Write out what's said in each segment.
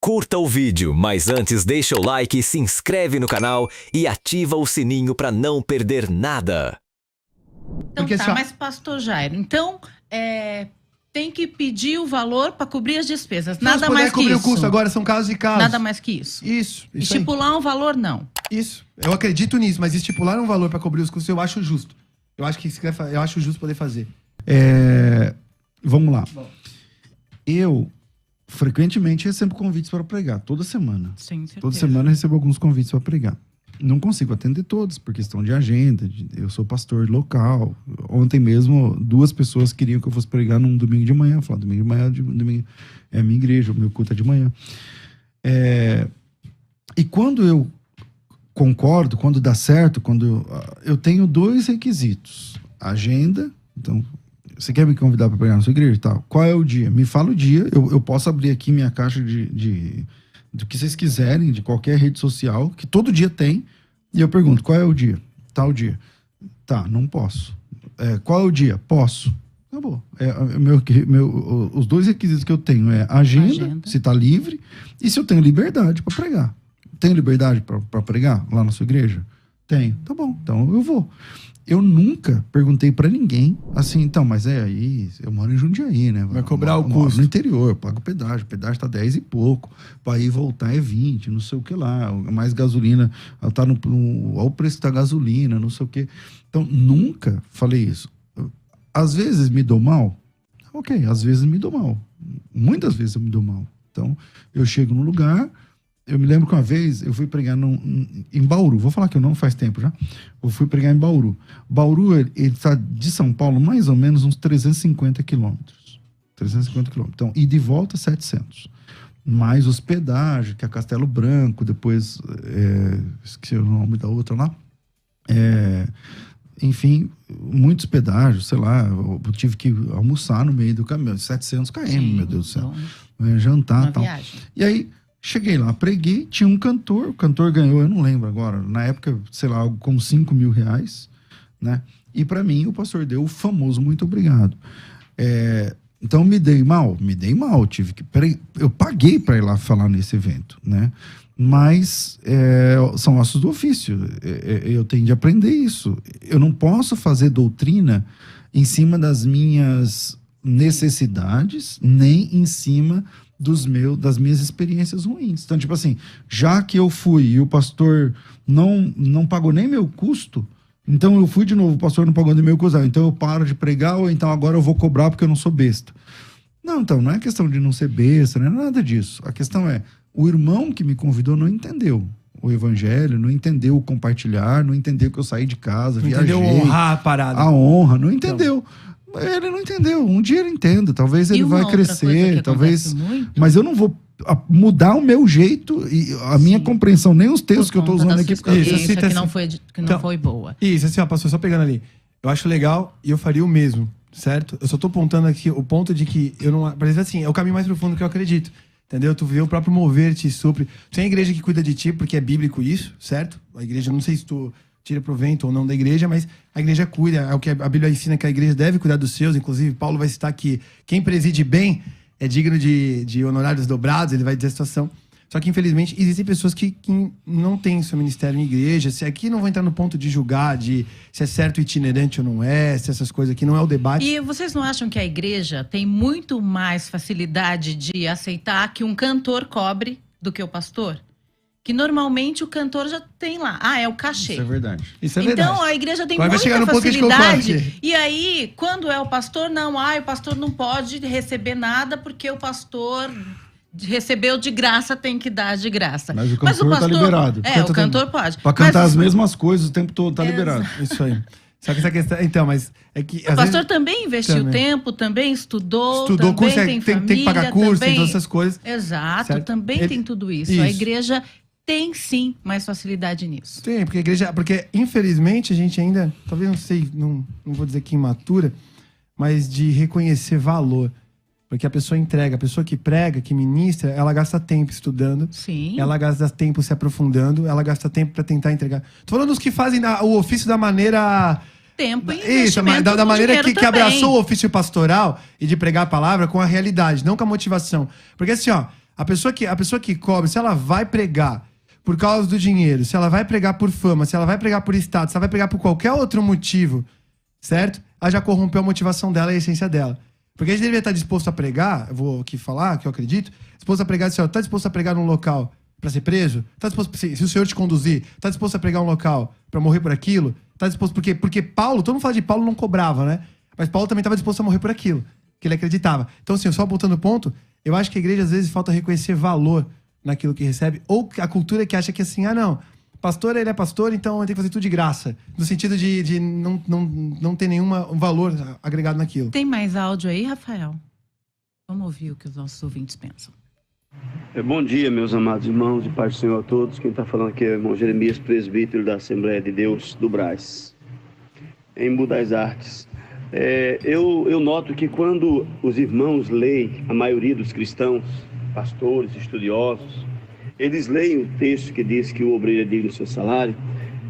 Curta o vídeo, mas antes deixa o like, se inscreve no canal e ativa o sininho para não perder nada. Então Porque tá, mas pastor Jairo, então tem que pedir o valor para cobrir as despesas, nada mais que cobrir isso. o custo agora, são casos e casos. Nada mais que isso. Isso Estipular um valor, não. Isso. Eu acredito nisso, mas estipular um valor para cobrir os custos eu acho justo. Eu acho justo poder fazer. Vamos lá. Eu frequentemente recebo convites para pregar, toda semana. Sim, certeza. Toda semana eu recebo alguns convites para pregar. Não consigo atender todos, por questão de agenda. Eu sou pastor local. Ontem mesmo, 2 pessoas queriam que eu fosse pregar num domingo de manhã. Eu falei, domingo de manhã domingo é a minha igreja, o meu culto é de manhã. E quando eu concordo, quando dá certo, quando eu tenho 2 requisitos. Agenda, então, você quer me convidar para pregar na sua igreja e tal? Qual é o dia? Me fala o dia, eu posso abrir aqui minha caixa do que vocês quiserem, de qualquer rede social, que todo dia tem, e eu pergunto, qual é o dia? Tal dia. Tá, não posso. Qual é o dia? Posso. Acabou. Os 2 requisitos que eu tenho é agenda, se tá livre, e se eu tenho liberdade para pregar. Tenho liberdade para pregar lá na sua igreja? Tenho. Tá bom, então eu vou. Eu nunca perguntei pra ninguém assim, então, mas aí, eu moro em Jundiaí, né? Vai cobrar o custo. Moro no interior, eu pago pedágio. O pedágio tá 10 e pouco. Pra ir voltar é 20, não sei o que lá. Mais gasolina, tá olha o preço da gasolina, não sei o que. Então, nunca falei isso. Às vezes me dou mal? Ok, às vezes me dou mal. Muitas vezes eu me dou mal. Então, eu chego num lugar... Eu me lembro que uma vez eu fui pregar em Bauru. Vou falar que eu não faz tempo já. Eu fui pregar em Bauru. Bauru, ele está de São Paulo mais ou menos uns 350 quilômetros. 350 quilômetros. Então, ida e de volta, 700. Mais hospedagem, que é Castelo Branco. Depois, esqueci o nome da outra lá. Enfim, muito hospedagem, sei lá. Eu tive que almoçar no meio do caminho. 700 km, Sim, meu Deus do céu. Então, jantar e tal. Viagem. E aí... Cheguei lá, preguei, tinha um cantor, o cantor ganhou, eu não lembro agora, na época, sei lá, algo como R$5 mil, né? E para mim, o pastor deu o famoso muito obrigado. Então, me dei mal, eu paguei para ir lá falar nesse evento, né? Mas são ossos do ofício, eu tenho de aprender isso. Eu não posso fazer doutrina em cima das minhas necessidades, nem em cima das minhas experiências ruins. Então, tipo assim, já que eu fui e o pastor não pagou nem meu custo, então eu fui de novo, o pastor não pagou nem meu custo, então eu paro de pregar, ou então agora eu vou cobrar porque eu não sou besta. Não, então, não é questão de não ser besta, não é nada disso. A questão é, o irmão que me convidou não entendeu o evangelho, não entendeu o compartilhar, não entendeu que eu saí de casa, não viajei. Entendeu honrar a parada. A honra, não entendeu. Então. Ele não entendeu. Um dia ele entenda. Talvez ele vai crescer. Talvez. Mas eu não vou mudar o meu jeito e a minha compreensão, nem os textos que eu estou usando aqui. Isso que não foi boa. Isso, assim, ó, pastor, só pegando ali. Eu acho legal e eu faria o mesmo, certo? Eu só tô apontando aqui o ponto de que eu não. Por exemplo, assim, é o caminho mais profundo que eu acredito. Entendeu? Tu vê o próprio mover te supre. Tu tem a igreja que cuida de ti, porque é bíblico isso, certo? A igreja, não sei se tu tira provento ou não da igreja, mas a igreja cuida, é o que a Bíblia ensina, que a igreja deve cuidar dos seus. Inclusive, Paulo vai citar que quem preside bem é digno de honorários dobrados, ele vai dizer a situação. Só que, infelizmente, existem pessoas que não têm seu ministério em igreja. Se aqui não vou entrar no ponto de julgar, de se é certo itinerante ou não é, se essas coisas aqui não é o debate. E vocês não acham que a igreja tem muito mais facilidade de aceitar que um cantor cobre do que o pastor? Que normalmente o cantor já tem lá. É o cachê. Isso é verdade. Isso é verdade. Então a igreja tem Agora muita no facilidade. E aí, quando é o pastor, o pastor não pode receber nada porque o pastor recebeu de graça, tem que dar de graça. Mas o cantor tá liberado. O cantor pode. Pra cantar as mesmas coisas o tempo todo, tá liberado. Isso aí. Só que essa questão... Então, mas é que... O pastor também investiu tempo, também estudou também curso, tem família, tem que pagar curso, tem todas essas coisas. Exato, certo? também tem tudo isso. A igreja tem sim mais facilidade nisso. Tem, porque a igreja... Porque, infelizmente, a gente ainda... Talvez, não sei, não vou dizer que imatura, mas de reconhecer valor. Porque a pessoa entrega, a pessoa que prega, que ministra, ela gasta tempo estudando. Sim. Ela gasta tempo se aprofundando, ela gasta tempo para tentar entregar. Tô falando dos que fazem o ofício da maneira... Tempo e isso, da maneira que abraçou o ofício pastoral e de pregar a palavra com a realidade, não com a motivação. Porque assim, ó, A pessoa que cobre, se ela vai pregar por causa do dinheiro, se ela vai pregar por fama, se ela vai pregar por status, se ela vai pregar por qualquer outro motivo, certo? Ela já corrompeu a motivação dela e a essência dela. Porque a gente deveria estar disposto a pregar, eu vou aqui falar, que eu acredito, disposto a pregar, assim, ó, tá disposto a pregar num local para ser preso? Tá disposto, se o Senhor te conduzir, tá disposto a pregar um local para morrer por aquilo? Tá disposto, porque Paulo, todo mundo fala de Paulo não cobrava, né? Mas Paulo também estava disposto a morrer por aquilo, que ele acreditava. Então, assim, só apontando o ponto, eu acho que a igreja às vezes falta reconhecer valor naquilo que recebe, ou a cultura que acha que assim, pastor, ele é pastor, então ele tem que fazer tudo de graça. No sentido de não ter nenhum valor agregado naquilo. Tem mais áudio aí, Rafael? Vamos ouvir o que os nossos ouvintes pensam. Bom dia, meus amados irmãos, e paz do Senhor a todos. Quem está falando aqui é o irmão Jeremias, presbítero da Assembleia de Deus do Brás, em Budais Artes. Eu noto que quando os irmãos leem, a maioria dos cristãos, pastores, estudiosos, eles leem o texto que diz que o obreiro é digno do seu salário,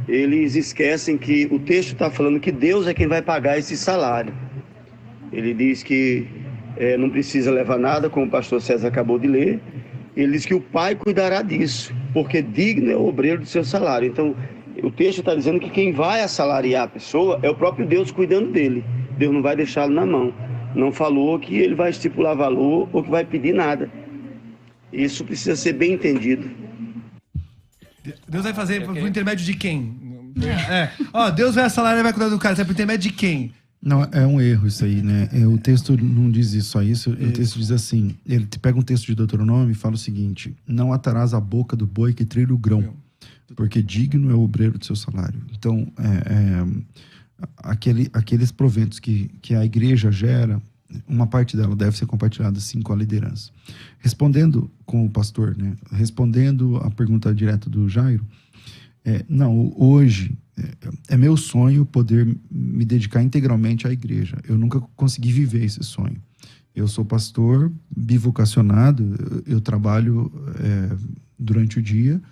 eles esquecem que o texto está falando que Deus é quem vai pagar esse salário. Ele diz que não precisa levar nada, como o pastor César acabou de ler. Ele diz que o Pai cuidará disso, porque digno é o obreiro do seu salário. Então, o texto está dizendo que quem vai assalariar a pessoa é o próprio Deus cuidando dele. Deus não vai deixá-lo na mão. Não falou que ele vai estipular valor ou que vai pedir nada. Isso precisa ser bem entendido. Deus vai fazer por intermédio de quem? Deus vai assalariar e vai cuidar do cara. Você vai por intermédio de quem? Não, é um erro isso aí, né? O texto não diz só isso. O texto diz assim, ele pega um texto de Deuteronômio e fala o seguinte: não atarás a boca do boi que trilha o grão, porque digno é o obreiro do seu salário. Então, aqueles proventos que a igreja gera, uma parte dela deve ser compartilhada sim com a liderança. Respondendo com o pastor, né? Respondendo a pergunta direta do Jairo, hoje é meu sonho poder me dedicar integralmente à igreja. Eu nunca consegui viver esse sonho. Eu sou pastor bivocacionado, eu trabalho durante o dia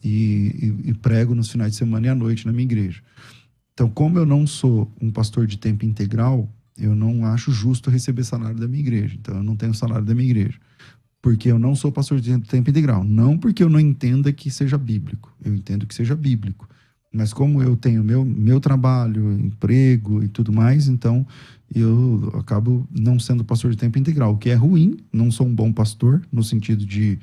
e prego nos finais de semana e à noite na minha igreja. Então, como eu não sou um pastor de tempo integral, eu não acho justo receber salário da minha igreja. Então, eu não tenho salário da minha igreja. Porque eu não sou pastor de tempo integral. Não porque eu não entenda que seja bíblico. Eu entendo que seja bíblico. Mas como eu tenho meu trabalho, emprego e tudo mais, então eu acabo não sendo pastor de tempo integral. O que é ruim, não sou um bom pastor, no sentido de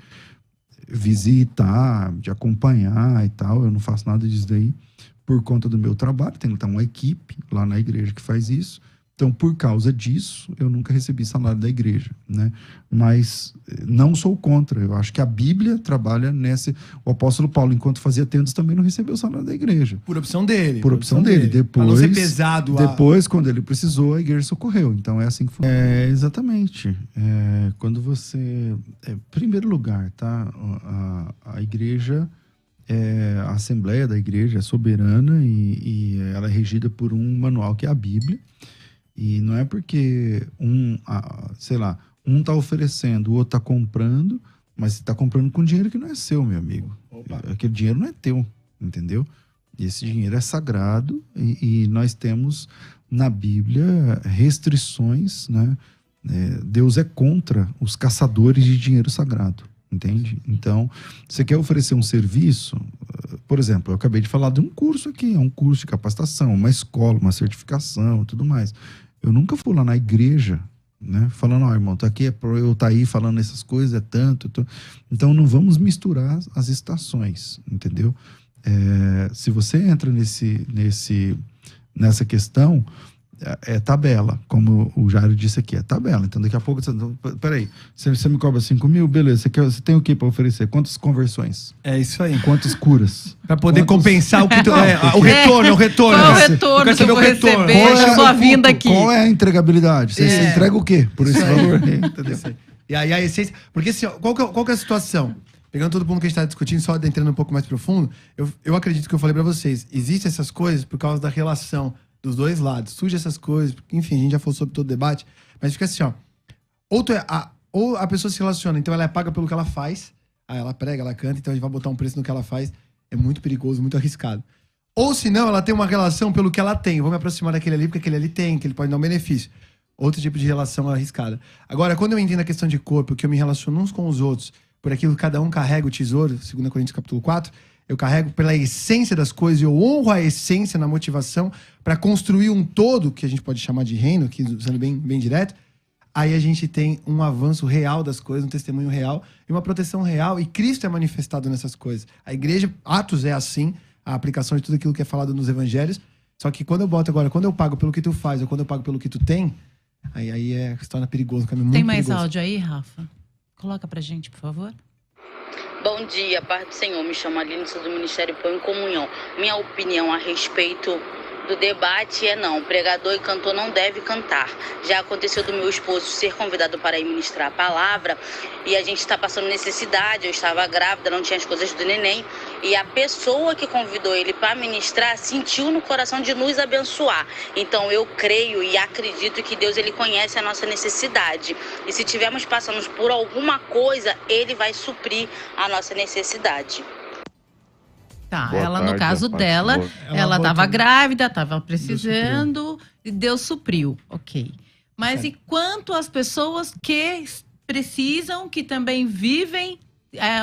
visitar, de acompanhar e tal. Eu não faço nada disso daí por conta do meu trabalho. Tem uma equipe lá na igreja que faz isso. Então, por causa disso, eu nunca recebi salário da igreja, né? Mas não sou contra. Eu acho que a Bíblia trabalha nesse... O apóstolo Paulo, enquanto fazia tendas, também não recebeu salário da igreja. Por opção dele. Por opção dele. Depois, pra não ser pesado. Depois, quando ele precisou, a igreja socorreu. Então, é assim que funciona. Exatamente. Quando você... em primeiro lugar, tá? A igreja... a Assembleia da igreja é soberana e ela é regida por um manual que é a Bíblia. E não é porque um tá oferecendo, o outro tá comprando, mas você tá comprando com dinheiro que não é seu, meu amigo. Aquele dinheiro não é teu, entendeu? E esse dinheiro é sagrado e nós temos na Bíblia restrições, né? Deus é contra os caçadores de dinheiro sagrado. Entende? Então, você quer oferecer um serviço, por exemplo, eu acabei de falar de um curso aqui, é um curso de capacitação, uma escola, uma certificação, tudo mais. Eu nunca fui lá na igreja, né, falando, irmão, tá aqui, eu tá aí falando essas coisas, é tanto. Então, não vamos misturar as estações, entendeu? Se você entra nessa questão, é tabela, como o Jairo disse aqui, é tabela. Então, daqui a pouco, peraí, você me cobra 5 mil, beleza, você tem o que para oferecer? Quantas conversões? É isso aí. Quantas curas? Para poder compensar o que o retorno. Qual é o retorno que eu vou receber da sua vinda aqui? Qual é a entregabilidade? Você entrega o quê por esse valor? Entendeu? E aí a essência... Porque assim, qual que é a situação? Pegando todo mundo que a gente está discutindo, só entrando um pouco mais profundo, eu acredito que eu falei para vocês, existem essas coisas por causa da relação dos dois lados. Surge essas coisas, enfim, a gente já falou sobre todo o debate, mas fica assim, ó. Ou a pessoa se relaciona, então ela é paga pelo que ela faz, aí ela prega, ela canta, então a gente vai botar um preço no que ela faz, é muito perigoso, muito arriscado. Ou se não, ela tem uma relação pelo que ela tem, eu vou me aproximar daquele ali, porque aquele ali tem, que ele pode dar um benefício. Outro tipo de relação arriscada. Agora, quando eu entendo a questão de corpo, que eu me relaciono uns com os outros, por aquilo que cada um carrega o tesouro, 2 Coríntios capítulo 4, eu carrego pela essência das coisas, eu honro a essência na motivação para construir um todo, que a gente pode chamar de reino, aqui sendo bem direto, aí a gente tem um avanço real das coisas, um testemunho real e uma proteção real, e Cristo é manifestado nessas coisas. A igreja, Atos é assim, a aplicação de tudo aquilo que é falado nos evangelhos, só que quando eu pago pelo que tu faz ou quando eu pago pelo que tu tem, aí se torna perigoso, caminho muito Tem mais perigoso. áudio aí, Rafa? Coloca pra gente, por favor. Bom dia, paz do Senhor. Me chamo Aline, sou do Ministério Pão em Comunhão. Minha opinião a respeito do debate é não. Pregador e cantor não deve cantar. Já aconteceu do meu esposo ser convidado para ir ministrar a palavra e a gente está passando necessidade. Eu estava grávida, não tinha as coisas do neném. E a pessoa que convidou ele para ministrar sentiu no coração de nos abençoar. Então eu creio e acredito que Deus ele conhece a nossa necessidade. E se tivermos passando por alguma coisa, ele vai suprir a nossa necessidade. Tá, Boa ela tarde, no caso a paz dela, do Senhor. ela botou- estava grávida, estava precisando e Deus supriu, ok. Mas Certo. e quanto às pessoas que precisam, que também vivem,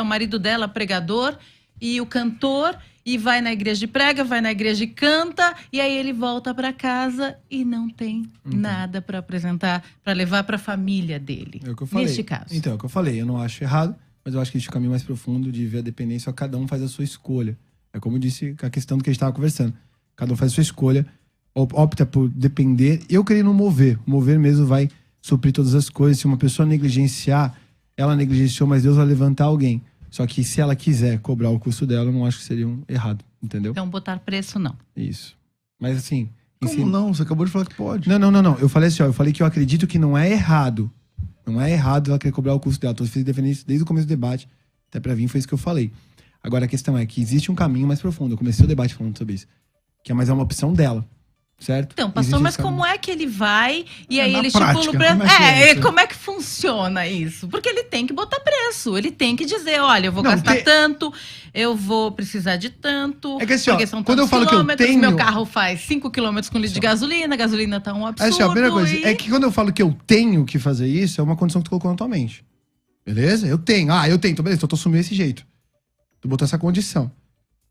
o marido dela pregador e o cantor, e vai na igreja e prega, vai na igreja e canta, e aí ele volta para casa e não tem nada para apresentar, para levar para a família dele. É o que eu falei. Neste caso. Então, é o que eu falei. Eu não acho errado, mas eu acho que existe um caminho mais profundo de ver a dependência. Cada um faz a sua escolha. É como eu disse, a questão do que a gente estava conversando. Cada um faz a sua escolha, opta por depender. Eu creio no mover. O mover mesmo vai suprir todas as coisas. Se uma pessoa negligenciar, ela negligenciou, mas Deus vai levantar alguém. Só que se ela quiser cobrar o custo dela, eu não acho que seria errado. Entendeu? Então botar preço não. Isso. Mas assim... Como não? Você acabou de falar que pode. Não. Eu falei assim, ó. Eu falei que eu acredito que não é errado. Não é errado ela querer cobrar o custo dela. Tô defendendo isso desde o começo do debate. Até pra vir foi isso que eu falei. Agora a questão é que existe um caminho mais profundo. Eu comecei o debate falando sobre isso. Que é mais uma opção dela. Certo? Então, pastor, Existe mas esse como caminho. é que ele vai e aí na ele prática, estipula o preço? como é que é isso? Como é que funciona isso? Porque ele tem que botar preço, ele tem que dizer, olha, eu vou Não, gastar tanto, eu vou precisar de tanto, É que assim, ó, porque são quando eu tantos falo que eu quilômetros, tenho- meu carro faz 5 quilômetros com litro de gasolina, a gasolina tá um absurdo. Assim, ó, a primeira coisa, e... é que quando eu falo que eu tenho que fazer isso, é uma condição que tu colocou na tua mente. Beleza? Eu tenho. Eu tenho. Então, beleza, então eu tô assumindo desse jeito. Tu botou essa condição.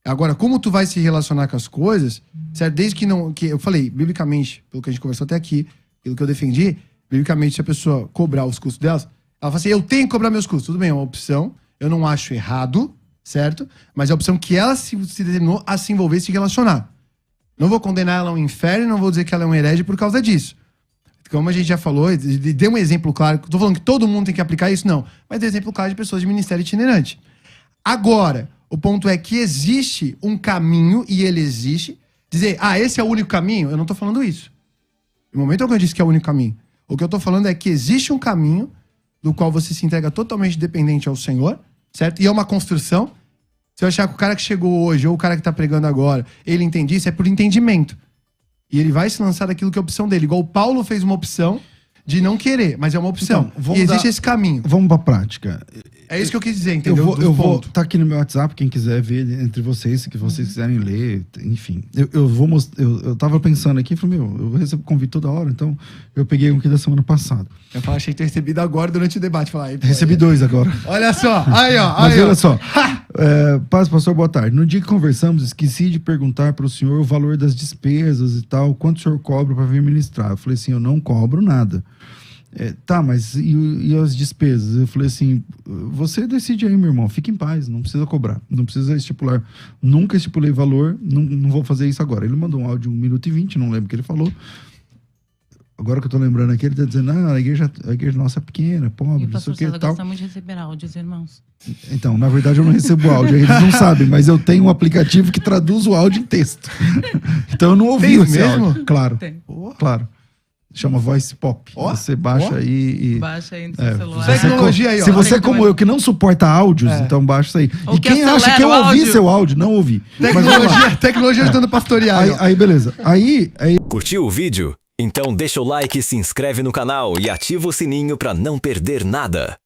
Agora, como tu vai se relacionar com as coisas, certo? Desde que não... que eu falei, biblicamente, pelo que a gente conversou até aqui, pelo que eu defendi, biblicamente, se a pessoa cobrar os custos delas, ela fala assim, eu tenho que cobrar meus custos. Tudo bem, é uma opção. Eu não acho errado, certo? Mas é a opção que ela se determinou a se envolver e se relacionar. Não vou condenar ela ao inferno, não vou dizer que ela é um herege por causa disso. Como a gente já falou, deu um exemplo claro. Tô falando que todo mundo tem que aplicar isso, não. Mas deu exemplo claro de pessoas de ministério itinerante. Agora, o ponto é que existe um caminho, e ele existe. Dizer, esse é o único caminho? Eu não tô falando isso. No momento que eu disse que é o único caminho. O que eu tô falando é que existe um caminho do qual você se entrega totalmente dependente ao Senhor, certo? E é uma construção. Se eu achar que o cara que chegou hoje, ou o cara que tá pregando agora, ele entende isso, é por entendimento. E ele vai se lançar daquilo que é a opção dele. Igual o Paulo fez uma opção de não querer, mas é uma opção. Então, e existe esse caminho. Vamos pra prática. É isso que eu quis dizer, entendeu? Eu vou tá aqui no meu WhatsApp, quem quiser ver entre vocês, se vocês quiserem ler, enfim. Eu vou mostrar. Eu tava pensando aqui, falei, eu recebo convite toda hora, então eu peguei um aqui da semana passada. Eu achei que ter recebido agora durante o debate. Falar, Recebi 2 agora. Olha só, aí ó. Mas Aí, olha ó. só, paz, pastor, boa tarde. No dia que conversamos, esqueci de perguntar para o senhor o valor das despesas e tal, quanto o senhor cobra para vir ministrar. Eu falei assim, eu não cobro nada. Tá, mas e as despesas? Eu falei assim, você decide aí, meu irmão, fique em paz, não precisa cobrar, não precisa estipular. Nunca estipulei valor, não vou fazer isso agora. Ele mandou um áudio de 1 minuto e 20, não lembro o que ele falou. Agora que eu tô lembrando aqui, ele tá dizendo, a igreja nossa é pequena, pobre, E o não sei pastor o que e César tal. gosta muito de receber áudios, irmãos. Então, na verdade, eu não recebo áudio, eles não sabem, mas eu tenho um aplicativo que traduz o áudio em texto. Então eu não ouvi Tem esse mesmo? áudio. Claro, Tem. claro. Chama Voice Pop. Ó, Você baixa ó. aí e... Baixa aí no seu celular. você- Tecnologia aí, ó. Se você, Tem como também. eu, que não suporta áudios, então baixa isso aí. Ou E que quem acha que eu acelera o ouvi áudio. seu áudio, não ouvi. Mas vamos lá. Tecnologia ajudando a pastorear. Aí, ó. aí, beleza. Aí Curtiu o vídeo? Então deixa o like, se inscreve no canal e ativa o sininho para não perder nada.